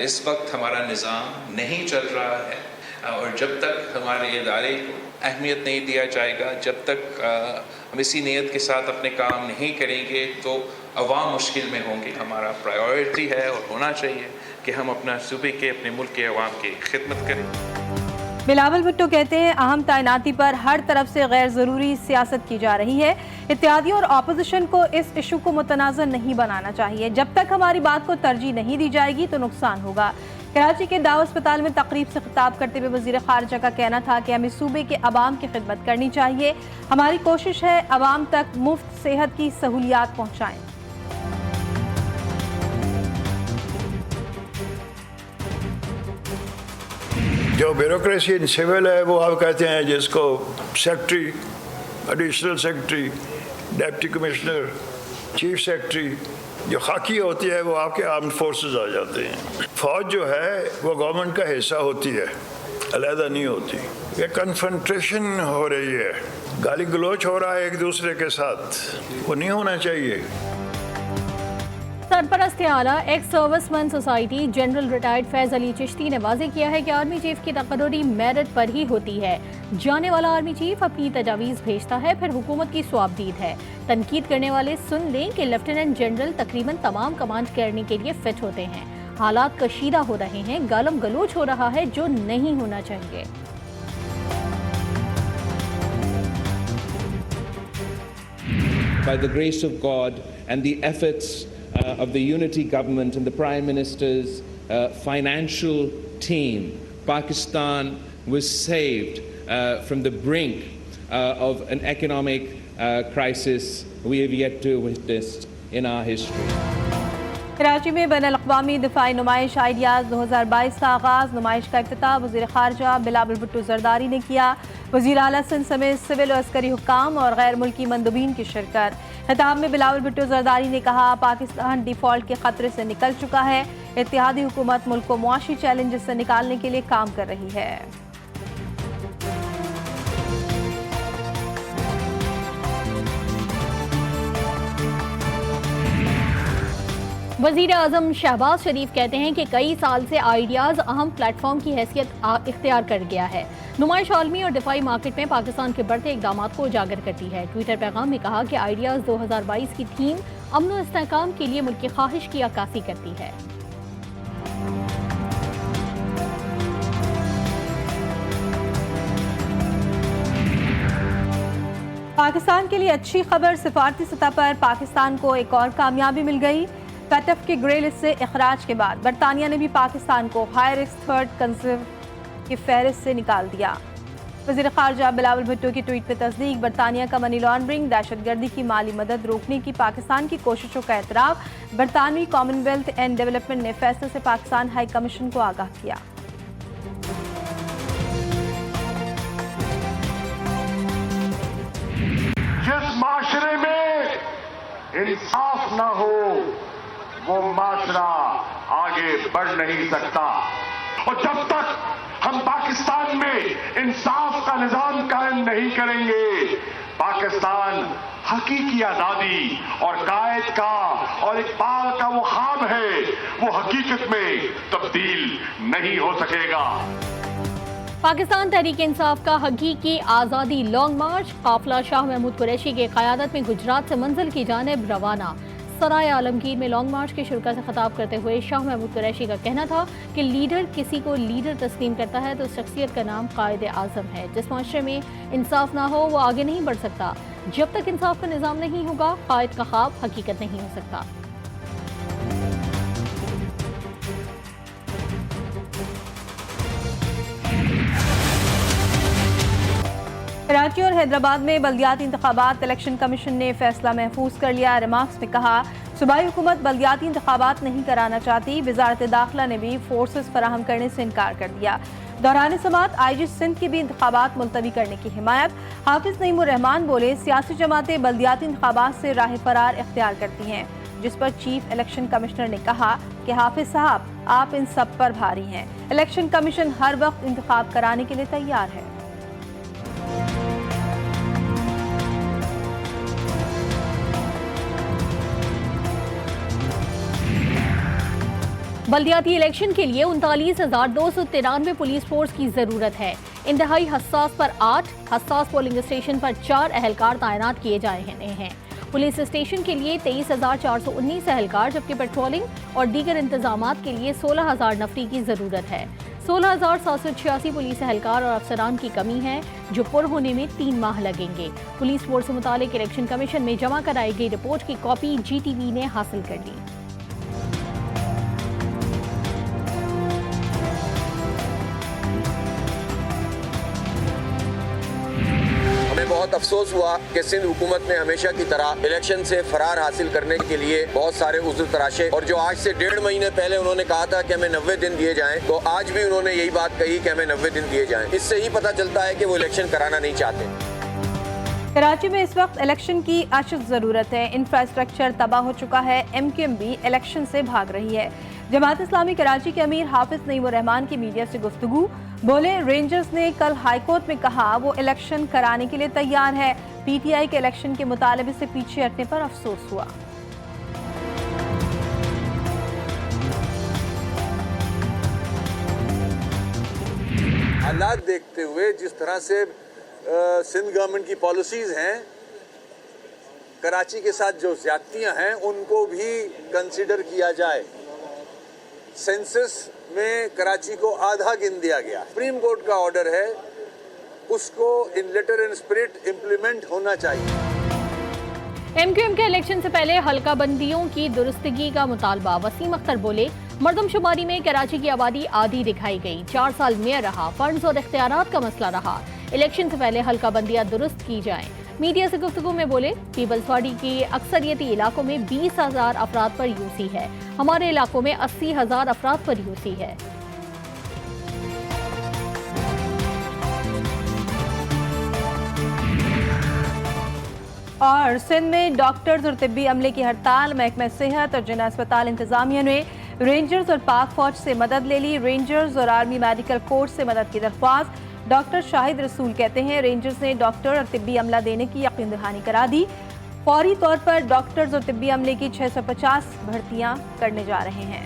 इस वक्त हमारा निज़ाम नहीं चल रहा है, और जब तक हमारे इदारे को अहमियत नहीं दिया जाएगा, जब तक हम इसी नीयत के साथ अपने काम नहीं करेंगे तो अवाम मुश्किल में होंगे। हमारा प्रायोरिटी है और होना चाहिए कि हम अपना सूबे के, अपने मुल्क के अवाम की खिदमत करें। बिलावल भुट्टो कहते हैं अहम तैनाती पर हर तरफ से गैर ज़रूरी सियासत की जा रही है। इत्तेहादियों और अपोजिशन को इस इशू को मुतनाज़ नहीं बनाना चाहिए। जब तक हमारी बात को तरजीह नहीं दी जाएगी तो नुकसान होगा। कराची के दाव अस्पताल में तकरीब से खिताब करते हुए वज़ीर ख़ारिजा का कहना था कि हमें सूबे के अवाम की खिदमत करनी चाहिए। हमारी कोशिश है अवाम तक मुफ्त सेहत की सहूलियात पहुँचाएँ। जो ब्यूरोक्रेसी इन सिविल है वो आप कहते हैं जिसको secretary, additional secretary, deputy commissioner, chief secretary, जो खाकी होती है वो आपके आर्म्ड फोर्सेस आ जाते हैं। फौज जो है वो गवर्नमेंट का हिस्सा होती है, अलहदा नहीं होती। ये कन्फ्रंटेशन हो रही है, गाली गलोच हो रहा है एक दूसरे के साथ, वो नहीं होना चाहिए। सरपरस्त आला ex serviceman society general retired Faiz Ali Chishti ने वाज़ेह किया है कि आर्मी चीफ की तकर्री मेरिट पर ही होती है। जाने वाला आर्मी चीफ अपनी तजावीज़ भेजता है, फिर हुकूमत की स्वाबदीद है। तनकीद करने वाले सुन लें कि लेफ्टिनेंट जनरल तकरीबन तमाम कमांड करने के लिए फिट होते हैं। हालात कशीदा हो रहे हैं, गालम गलोच हो रहा है जो नहीं होना चाहिए। By the grace of God and the efforts of the unity government and the Prime Minister's financial team, Pakistan was saved from the brink of an economic crisis we have yet to witness in our history. Karachi में बैनुल-अक़वामी दिफाई नुमाइश ideas 2022 का आगाज़। नुमाइश का इफ्तिताह वज़ीर ख़ारिजा बिलावल भुट्टो ज़रदारी ने किया। वज़ीर आला सिंध समेत सिविल और अस्करी हुक्काम और गैर मुल्की मंदूबीन की शिरकत। खिताब में बिलावल भुट्टो ज़रदारी ने कहा, पाकिस्तान डिफ़ॉल्ट के ख़तरे से निकल चुका है। इत्तेहादी हुकूमत मुल्क को मुआशी चैलेंज से निकालने के लिए काम कर रही है। वज़ीर आज़म शहबाज शरीफ कहते हैं कि कई साल से आइडियाज़ अहम प्लेटफॉर्म की हैसियत इख्तियार कर गया है। नुमाइश आलमी और दिफाई मार्केट में पाकिस्तान के बढ़ते इक़दामात को उजागर करती है। ट्विटर पैगाम में कहा कि आइडियाज़ 2022 की थीम अमन और इस्तेहकाम के लिए मुल्क की ख्वाहिश की अक्कासी करती है। पाकिस्तान के लिए अच्छी खबर, सिफारती सतह पर पाकिस्तान को एक और कामयाबी मिल गई। फतफ के ग्रे लिस्ट से इखराज के बाद बरतानिया ने भी पाकिस्तान को हाई रिस्क थर्ड कंट्री की फहरिस्त से निकाल दिया। वज़ीर ख़ारिजा बिलावल भुट्टो की ट्वीट पर तस्दीक। बरतानिया का मनी लॉन्ड्रिंग, दहशतगर्दी की माली मदद रोकने की पाकिस्तान की कोशिशों का एतराफ़। बरतानवी कॉमनवेल्थ एंड डेवलपमेंट ने फैसले से पाकिस्तान हाई कमीशन को आगाह किया। जिस माशरे में इंसाफ न हो वो माशरा आगे बढ़ नहीं सकता, और जब तक हम पाकिस्तान में इंसाफ का निजाम कायम नहीं करेंगे, पाकिस्तान हकीकी आजादी और कायद का और इकबाल का वो ख्वाब है, वो हकीकत में तब्दील नहीं हो सकेगा। पाकिस्तान तहरीक इंसाफ का हकीकी आज़ादी लॉन्ग मार्च। काफिला शाह महमूद कुरैशी की क़यादत में गुजरात से मंजिल की जानिब रवाना। सराय आलमगीर में लॉन्ग मार्च के शुरा से खिताब करते हुए शाह महमूद कुरैशी का कहना था कि लीडर किसी को लीडर तस्लीम करता है तो उस शख्सियत का नाम कायद आज़म है। जिस माशरे में इंसाफ ना हो वो आगे नहीं बढ़ सकता। जब तक इंसाफ का निज़ाम नहीं होगा, कायद का ख्वाब हकीकत नहीं हो सकता। कराची और हैदराबाद में बल्दियाती इंतखाबात, इलेक्शन कमीशन ने फैसला महफूज कर लिया। रिमार्क्स में कहा, सूबाई हुकूमत बल्दियाती इंतखाबात नहीं कराना चाहती। वजारत दाखिला ने भी फोर्सेस फराहम करने से इनकार कर दिया। दौरान समात IG सिंध की भी इंतखाबात मुलतवी करने की हिमायत। हाफिज नईमुर रहमान बोले, सियासी जमातें बल्दियाती इंतखाबात से राह फरार इख्तियार करती हैं, जिस पर चीफ इलेक्शन कमिश्नर ने कहा कि हाफिज साहब, आप इन सब पर भारी हैं। इलेक्शन कमीशन हर वक्त इंतखाब कराने के लिए तैयार है। बल्दियाती इलेक्शन के लिए 39,293 पुलिस फोर्स की जरूरत है। इंतहाई हसास पर 8, हसास पोलिंग स्टेशन पर 4 अहलकार तैनात किए जा रहे हैं। पुलिस स्टेशन के लिए 23,419 अहलकार, जबकि पेट्रोलिंग और दीगर इंतजामात के लिए 16,000 नफरी की जरूरत है। 16,786 पुलिस अहलकार और अफसरान की कमी है, जो पुर होने में 3 माह लगेंगे। पुलिस फोर्स से मुतालिक इलेक्शन कमीशन में जमा कराई गई रिपोर्ट की कॉपी GTV ने हासिल कर ली। बहुत अफसोस हुआ कि सिंध हुकूमत ने हमेशा की तरह इलेक्शन से फरार हासिल करने के लिए बहुत सारे उज़्र तराशे, और जो आज से 1.5 महीने पहले उन्होंने कहा था कि हमें 90 दिन दिए जाएं, तो आज भी उन्होंने यही बात कही कि हमें 90 दिन दिए जाएं। इससे ही पता चलता है कि वो इलेक्शन कराना नहीं चाहते। कराची में इस वक्त इलेक्शन की अशद ज़रूरत है। इंफ्रास्ट्रक्चर तबाह हो चुका है। MQM भी इलेक्शन से भाग रही है। जमात इस्लामी कराची के अमीर हाफिज नईमुर रहमान की मीडिया से गुफ्तगू, बोले रेंजर्स ने कल हाईकोर्ट में कहा वो इलेक्शन कराने के लिए तैयार है। PTI के इलेक्शन के मुतालबे से पीछे हटने पर अफसोस हुआ। हालात देखते हुए जिस तरह से सिंध गवर्नमेंट की पॉलिसीज हैं, कराची के साथ जो ज्यादतियां हैं उनको भी कंसीडर किया जाए। सेंसस में कराची को आधा गिन दिया गया। सुप्रीम कोर्ट का ऑर्डर है, उसको इन लेटर एंड स्पिरिट इम्प्लीमेंट होना चाहिए। MQM के इलेक्शन से पहले हल्का बंदियों की दुरुस्तगी का मुतालबा। वसीम अख्तर बोले, मर्दमशुमारी में कराची की आबादी आधी दिखाई गई। 4 साल मेयर रहा, फंड्स और इख्तियारात का मसला रहा। इलेक्शन से पहले हल्का बंदियां दुरुस्त की जाएं। मीडिया से गुफ्तगू में बोले, पीपल्सवाड़ी के अक्सरियती इलाकों में 20,000 अफराद पर यूसी है। हमारे इलाकों में 80,000 अफराद पर यूसी है। और सिंध में डॉक्टर्स और तिब्बी अमले की हड़ताल। महकमा सेहत और जिला अस्पताल इंतजामिया ने रेंजर्स और पाक फौज से मदद ले ली। रेंजर्स और आर्मी मेडिकल कोर्स से मदद की दरख्वास्त। डॉक्टर शाहिद रसूल कहते हैं रेंजर्स ने डॉक्टर और तिब्बी अमला देने की यकीन दहानी करा दी। फौरी तौर पर डॉक्टर्स और तिब्बी अमले की 650 भर्तियां करने जा रहे हैं।